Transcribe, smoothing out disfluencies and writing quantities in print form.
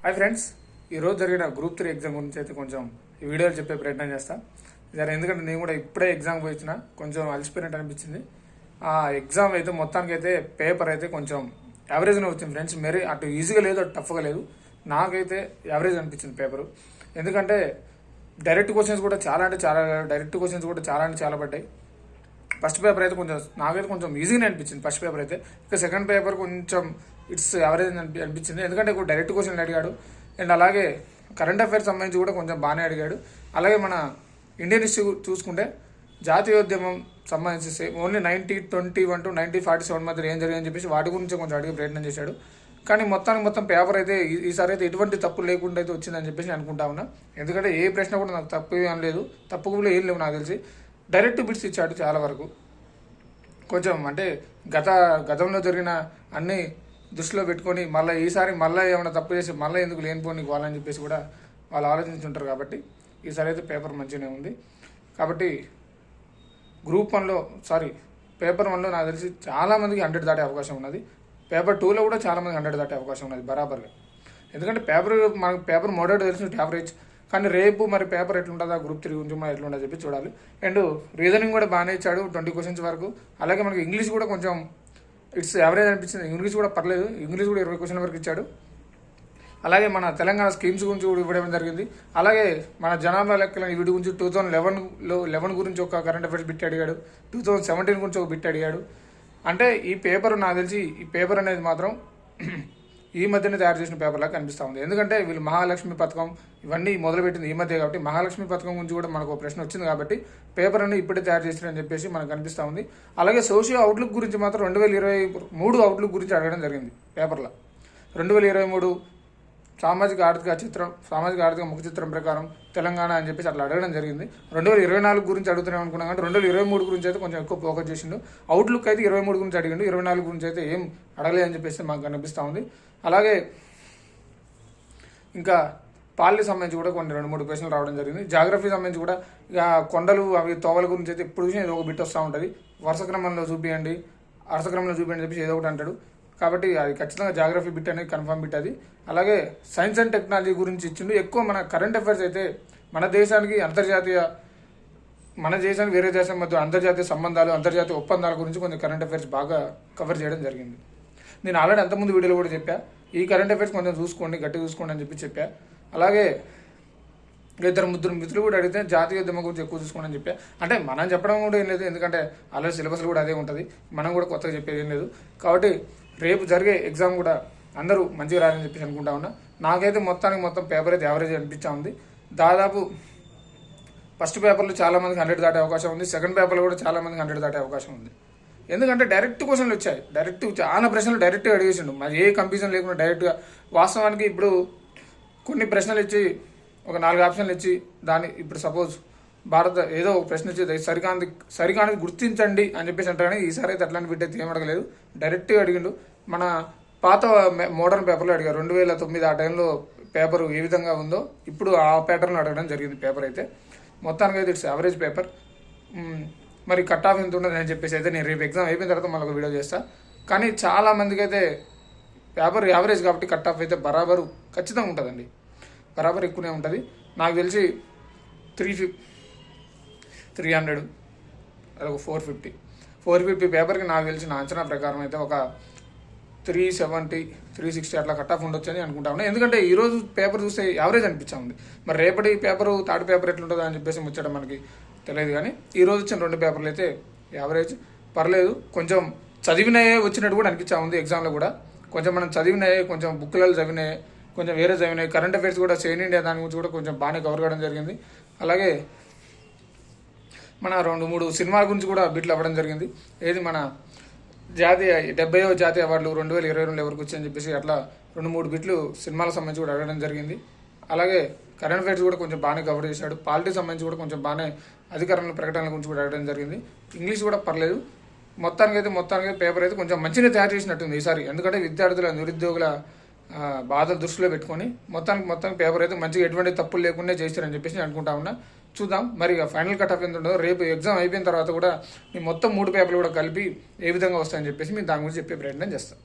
Hi friends, ఈరోజు జరిగిన group 3 exam గురించి అయితే కొంచెం ఈ వీడియోలో చెప్పే ప్రయత్నం చేస్తా. ఎందుకంటే నేను కూడా ఇప్పుడే ఎగ్జామ్ పోయించిన కొంచెం అలసిపోయినట్టు అనిపించింది. ఆ ఎగ్జామ్ అయితే మొత్తానికి అయితే పేపర్ అయితే కొంచెం యావరేజ్గా వచ్చింది ఫ్రెండ్స్. మరి అటు ఈజీగా లేదు, అటు టఫ్గా లేదు. నాకైతే యావరేజ్ అనిపించింది పేపరు. ఎందుకంటే డైరెక్ట్ క్వశ్చన్స్ కూడా చాలా అంటే చాలా పడ్డాయి. ఫస్ట్ పేపర్ అయితే నాకైతే కొంచెం ఈజీగానే అనిపించింది ఫస్ట్ పేపర్ అయితే. ఇక సెకండ్ పేపర్ కొంచెం ఇట్స్ యావరేజ్ అనిపించింది. ఎందుకంటే ఇప్పుడు డైరెక్ట్ క్వశ్చన్ అడిగాడు అండ్ అలాగే కరెంట్ అఫైర్స్ సంబంధించి కూడా కొంచెం బాగానే అడిగాడు. అలాగే మన ఇండియన్ హిస్టరీ చూసుకుంటే జాతీయోద్యమం సంబంధించి ఓన్లీ 1921 to 1947 మధ్య ఏం జరిగిందని చెప్పేసి వాటి గురించి కొంచెం అడిగే ప్రయత్నం చేశాడు. కానీ మొత్తం పేపర్ అయితే ఈసారి అయితే ఎటువంటి తప్పులు లేకుండా అయితే వచ్చిందని చెప్పేసి అనుకుంటా ఉన్నా. ఎందుకంటే ఏ ప్రశ్న కూడా నాకు తప్పు ఏం లేదు, తప్పు కూడా ఏం లేవు నాకు తెలిసి. డైరెక్ట్ బిట్స్ ఇచ్చాడు చాలా వరకు. కొంచెం అంటే గతంలో జరిగిన అన్ని దృష్టిలో పెట్టుకొని ఈసారి ఏమైనా తప్పు చేసి ఎందుకు లేనిపోని వాళ్ళని చెప్పేసి కూడా వాళ్ళు ఆలోచించుంటారు. కాబట్టి ఈసారి అయితే పేపర్ మంచిగానే ఉంది. కాబట్టి పేపర్ 1లో నాకు తెలిసి చాలామందికి 100 దాటే అవకాశం ఉన్నది. పేపర్ 2లో కూడా చాలామందికి 100 దాటే అవకాశం ఉన్నది బరాబర్గా. ఎందుకంటే మనకు పేపర్ మోడరేట్ తెలిసిన యావరేజ్. కానీ రేపు మరి పేపర్ ఎట్లుంటుందా, గ్రూప్ 3 గురించి మరి ఎట్లుంటుందో చెప్పి చూడాలి. అండ్ రీజనింగ్ కూడా బాగానే ఇచ్చాడు 20 క్వశ్చన్స్ వరకు. అలాగే మనకి ఇంగ్లీష్ కూడా కొంచెం ఇట్స్ యావరేజ్ అనిపించింది. ఇంగ్లీష్ కూడా పర్లేదు, ఇంగ్లీష్ కూడా 20 క్వశ్చన్ వరకు ఇచ్చాడు. అలాగే మన తెలంగాణ స్కీమ్స్ గురించి కూడా ఇవ్వడం జరిగింది. అలాగే మన జనాభా లెక్కల వీటి గురించి 2011 గురించి ఒక కరెంట్ అఫైర్స్ బిట్ అడిగాడు, 2017 గురించి ఒక బిట్ అడిగాడు. అంటే ఈ పేపర్ నాకు తెలిసి ఈ పేపర్ అనేది మాత్రం ఈ మధ్యనే తయారు చేసిన పేపర్లా కనిపిస్తూ ఉంది. ఎందుకంటే వీళ్ళు మహాలక్ష్మి పథకం ఇవన్నీ మొదలుపెట్టింది ఈ మధ్య కాబట్టి మహాలక్ష్మి పథకం గురించి కూడా మనకు ప్రశ్న వచ్చింది కాబట్టి పేపర్ అన్ని ఇప్పుడే తయారు చేసిరని చెప్పేసి మనకు కనిపిస్తూ ఉంది. అలాగే సోషియో అవుట్లుక్ గురించి మాత్రం 2023 అవుట్లుక్ గురించి అడగడం జరిగింది పేపర్లో. 2023 సామాజిక ఆర్థిక ముఖ చిత్రం ప్రకారం తెలంగాణ అని చెప్పేసి అట్లా అడగడం జరిగింది. 2024 గురించి అడుగుతున్నాం అనుకున్నాం కానీ 2023 గురించి అయితే కొంచెం ఎక్కువ ఫోకస్ చేసిండు. అవుట్లుక్ అయితే 23 గురించి అడిగిండు, 24 గురించి అయితే ఏం అడగలేదని చెప్పేసి మాకు కనిపిస్తూ ఉంది. అలాగే ఇంకా పాలకి సంబంధించి కూడా కొన్ని 2-3 ప్రశ్నలు రావడం జరిగింది. జాగ్రఫీ సంబంధించి కూడా ఇక కొండలు అవి తోవల గురించి అయితే ఎప్పుడు చూసినా ఏదో ఒక బిట్ వస్తూ ఉంటుంది. వరుస క్రమంలో చూపించండి చెప్పేసి ఏదో ఒకటి అంటాడు. కాబట్టి అది ఖచ్చితంగా జాగ్రఫీ బిట్ అనేది కన్ఫర్మ్ బిట్ అది. అలాగే సైన్స్ అండ్ టెక్నాలజీ గురించి ఇచ్చిండు. ఎక్కువ మన కరెంట్ అఫైర్స్ అయితే మన దేశానికి వేరే దేశం మధ్య అంతర్జాతీయ సంబంధాలు, అంతర్జాతీయ ఒప్పందాల గురించి కొంచెం కరెంట్ అఫైర్స్ బాగా కవర్ చేయడం జరిగింది. నేను ఆల్రెడీ అంతకుముందు వీడియోలో కూడా చెప్పా, ఈ కరెంట్ అఫైర్స్ కొంచెం గట్టిగా చూసుకోండి అని చెప్పా. అలాగే 2-3 మిత్రులు కూడా అడిగితే జాతీయోద్యమం గురించి ఎక్కువ చూసుకోండి అని చెప్పా. అంటే మనం చెప్పడం కూడా ఏం లేదు, ఎందుకంటే ఆల్రెడీ సిలబస్ కూడా అదే ఉంటుంది, మనం కూడా కొత్తగా చెప్పేది ఏం లేదు. కాబట్టి రేపు జరిగే ఎగ్జామ్ కూడా అందరూ మంచిగా రాయాలని చెప్పేసి అనుకుంటా ఉన్నా. నాకైతే మొత్తం పేపర్ అయితే యావరేజ్ అనిపించా ఉంది. దాదాపు ఫస్ట్ పేపర్లో చాలామందికి 100 దాటే అవకాశం ఉంది, సెకండ్ పేపర్లో కూడా చాలామందికి 100 దాటే అవకాశం ఉంది. ఎందుకంటే డైరెక్ట్ క్వశ్చన్లు వచ్చాయి, చాలా ప్రశ్నలు డైరెక్ట్గా అడిగేసిండు, మరి ఏ కంప్యూజన్ లేకుండా డైరెక్ట్గా. వాస్తవానికి ఇప్పుడు కొన్ని ప్రశ్నలు ఇచ్చి ఒక 4 ఆప్షన్లు ఇచ్చి ఇప్పుడు సపోజ్ ఏదో ఒక ప్రశ్న ఇచ్చి సరికాని గుర్తించండి అని చెప్పేసి అంటారని ఈసారి అయితే అట్లాంటి బిట్ అయితే ఏం అడగలేదు, డైరెక్ట్గా అడిగిండు. మన పాత మోడర్న్ పేపర్లో అడిగారు 2009 ఆ టైంలో పేపర్ ఏ విధంగా ఉందో ఇప్పుడు ఆ ప్యాటర్న్లో అడగడం జరిగింది పేపర్ అయితే. మొత్తానికి అయితే ఇట్స్ యావరేజ్ పేపర్. మరి కట్ ఆఫ్ ఎంత ఉండదు అని చెప్పేసి అయితే నేను రేపు ఎగ్జామ్ అయిపోయిన తర్వాత మళ్ళీ ఒక వీడియో చేస్తాను. కానీ చాలా మందికి అయితే పేపర్ యావరేజ్ కాబట్టి కట్ ఆఫ్ అయితే బరాబరు ఖచ్చితంగా ఉంటుందండి, బరాబర్ ఎక్కువనే ఉంటుంది. నాకు తెలిసి 300 అదొక 450 పేపర్కి నాకు తెలిసిన అంచనా ప్రకారం అయితే ఒక 370, 360 అట్లా కట్ ఆఫ్ ఉండొచ్చు అని అనుకుంటా ఉన్నా. ఎందుకంటే ఈరోజు పేపర్ చూస్తే యావరేజ్ అనిపించా ఉంది. మరి రేపటి థర్డ్ పేపర్ ఎట్లుంటుందో అని చెప్పేసి ముచ్చడం మనకి తెలియదు. కానీ ఈరోజు వచ్చిన 2 పేపర్లు అయితే యావరేజ్ పర్లేదు. కొంచెం చదివినాయే వచ్చినట్టు కూడా అనిపించా ఉంది ఎగ్జామ్లో కూడా. కొంచెం మనం చదివినాయే, కొంచెం బుక్లలో చదివినాయి, కొంచెం వేరే చదివినాయి. కరెంట్ అఫైర్స్ కూడా సేన్ ఇండియా దాని గురించి కూడా కొంచెం బాగానే కవర్ కావడం జరిగింది. అలాగే మన 2-3 సినిమాల గురించి కూడా బిట్లు అవ్వడం జరిగింది. ఏది మన 70వ జాతీయ అవార్డులు 2022 ఎవరికి వచ్చాయని చెప్పేసి అట్లా 2-3 బిట్లు సినిమాలకు సంబంధించి కూడా అడగడం జరిగింది. అలాగే కరెంట్ అఫైర్స్ కూడా కొంచెం బాగానే కవర్ చేశాడు. పాలిటిక్స్ సంబంధించి కూడా కొంచెం బాగానే అధికారుల ప్రకటనల గురించి కూడా అడగడం జరిగింది. ఇంగ్లీష్ కూడా పర్లేదు. మొత్తానికి పేపర్ అయితే కొంచెం మంచిగా తయారు చేసినట్టుంది ఈసారి. ఎందుకంటే నిరుద్యోగుల బాధలు దృష్టిలో పెట్టుకొని మొత్తానికి పేపర్ అయితే మంచిగా ఎటువంటి తప్పులు లేకుండా చేస్తారని చెప్పేసి నేను అనుకుంటా ఉన్నా. చూద్దాం మరి ఫైనల్ కట్ ఆఫ్ ఎంత ఉండదో. రేపు ఎగ్జామ్ అయిపోయిన తర్వాత కూడా మీ మొత్తం 3 పేపర్లు కూడా కలిపి ఏ విధంగా వస్తాయని చెప్పేసి మీరు దాని గురించి చెప్పే ప్రయత్నం చేస్తాం.